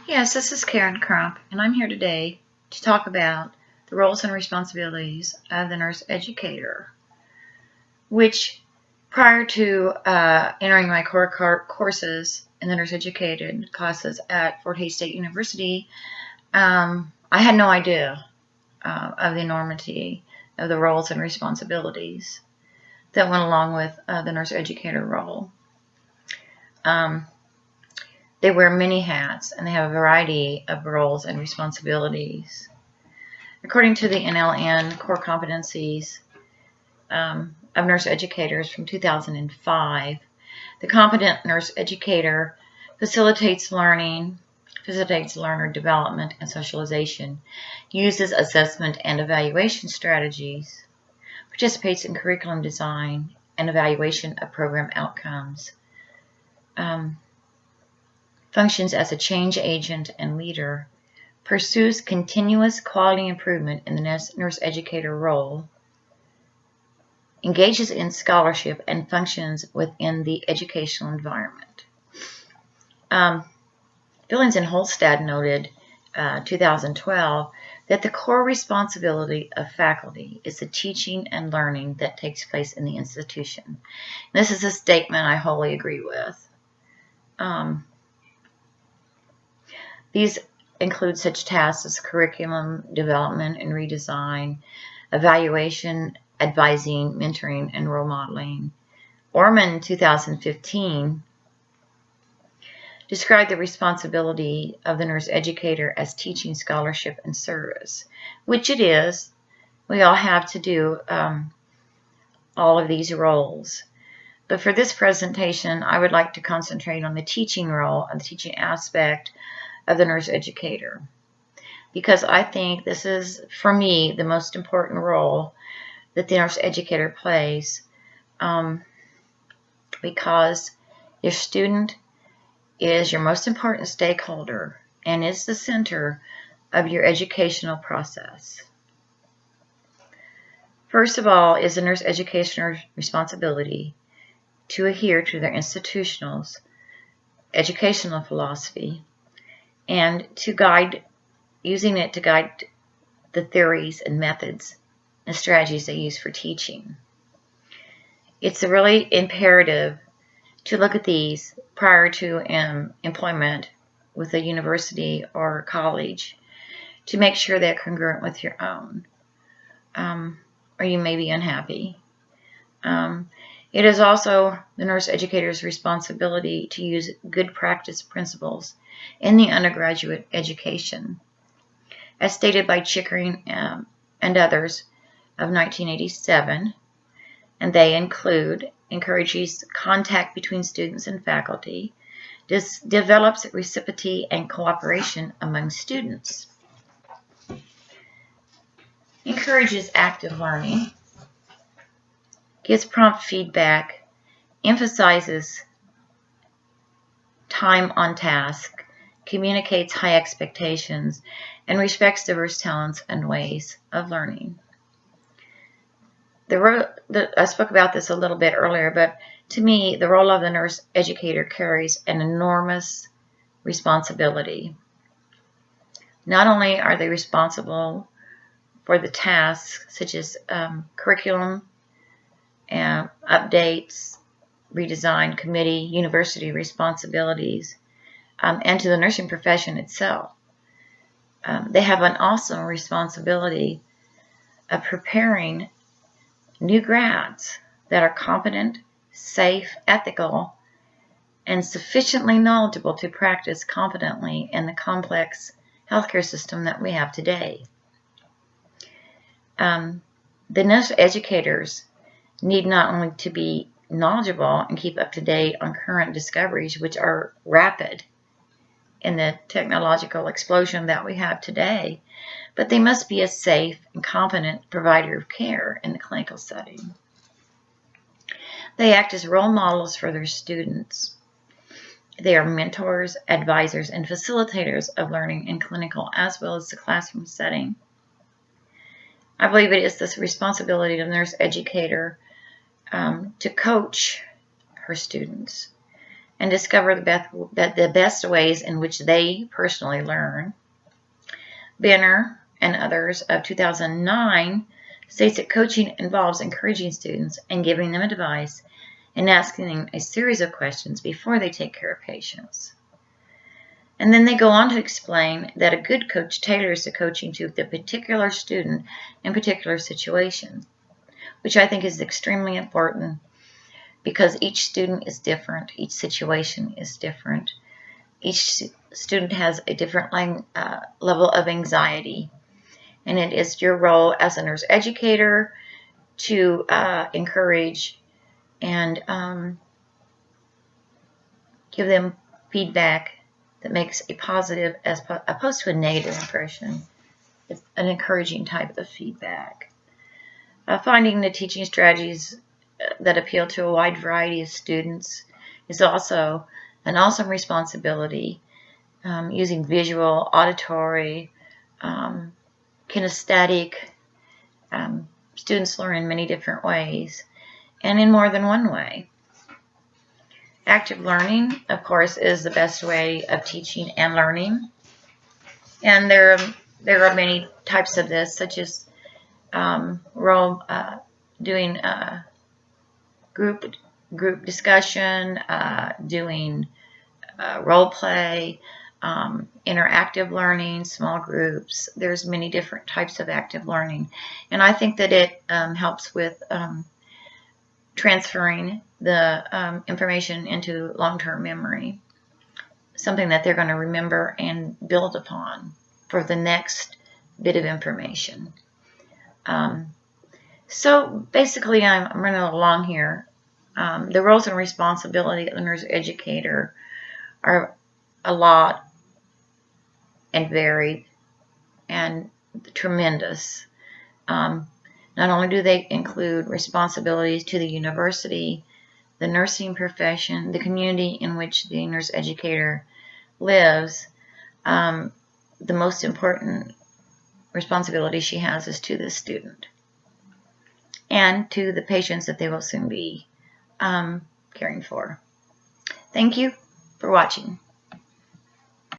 Yes, this is Karen Crump, and I'm here today to talk about the roles and responsibilities of the nurse educator, which prior to entering my core courses in the nurse educated classes at Fort Hays State University, I had no idea of the enormity of the roles and responsibilities that went along with the nurse educator role. They wear many hats, and they have a variety of roles and responsibilities. According to the NLN Core Competencies of Nurse Educators from 2005, the competent nurse educator facilitates learning, facilitates learner development and socialization, uses assessment and evaluation strategies, participates in curriculum design and evaluation of program outcomes, functions as a change agent and leader, pursues continuous quality improvement in the nurse educator role, engages in scholarship, and functions within the educational environment. Billings and Holstad noted 2012 that the core responsibility of faculty is the teaching and learning that takes place in the institution. This is a statement I wholly agree with. These include such tasks as curriculum development and redesign, evaluation, advising, mentoring, and role modeling. Orman, 2015, described the responsibility of the nurse educator as teaching, scholarship, and service, which it is. We all have to do all of these roles. But for this presentation, I would like to concentrate on the teaching role and the teaching aspect of the nurse educator, because I think this is, for me, the most important role that the nurse educator plays, because your student is your most important stakeholder and is the center of your educational process. First of all, is the nurse educator's responsibility to adhere to their institutional's educational philosophy and to guide, using it to guide the theories and methods and strategies they use for teaching. It's really imperative to look at these prior to employment with a university or college to make sure they're congruent with your own, or you may be unhappy. It is also the nurse educator's responsibility to use good practice principles in the undergraduate education, as stated by Chickering and others of 1987, and they include encourages contact between students and faculty, develops reciprocity and cooperation among students, encourages active learning, gives prompt feedback, emphasizes time on task, communicates high expectations, and respects diverse talents and ways of learning. I spoke about this a little bit earlier, but to me, the role of the nurse educator carries an enormous responsibility. Not only are they responsible for the tasks such as curriculum, updates, redesign, committee, university responsibilities, and to the nursing profession itself. They have an awesome responsibility of preparing new grads that are competent, safe, ethical, and sufficiently knowledgeable to practice competently in the complex healthcare system that we have today. The nurse educators need not only to be knowledgeable and keep up to date on current discoveries, which are rapid in the technological explosion that we have today, but they must be a safe and competent provider of care in the clinical setting. They act as role models for their students. They are mentors, advisors, and facilitators of learning in clinical as well as the classroom setting. I believe it is this responsibility of the nurse educator to coach her students and discover the best ways in which they personally learn. Benner and others of 2009 states that coaching involves encouraging students and giving them advice and asking them a series of questions before they take care of patients. And then they go on to explain that a good coach tailors the coaching to the particular student in particular situation, which I think is extremely important because each student is different, each situation is different, each student has a different level of anxiety, and it is your role as a nurse educator to encourage and give them feedback that makes a positive as opposed to a negative impression. It's an encouraging type of feedback. Finding the teaching strategies that appeal to a wide variety of students is also an awesome responsibility. Using visual, auditory, kinesthetic, students learn in many different ways and in more than one way. Active learning, of course, is the best way of teaching and learning. And there are many types of this, such as doing group discussion, doing role play, interactive learning, small groups. There's many different types of active learning. And I think that it helps with transferring the information into long-term memory, something that they're going to remember and build upon for the next bit of information. So basically, I'm running along here. The roles and responsibility of the nurse educator are a lot and varied and tremendous. Not only do they include responsibilities to the university, the nursing profession, the community in which the nurse educator lives, the most important responsibility she has is to the student and to the patients that they will soon be caring for. Thank you for watching.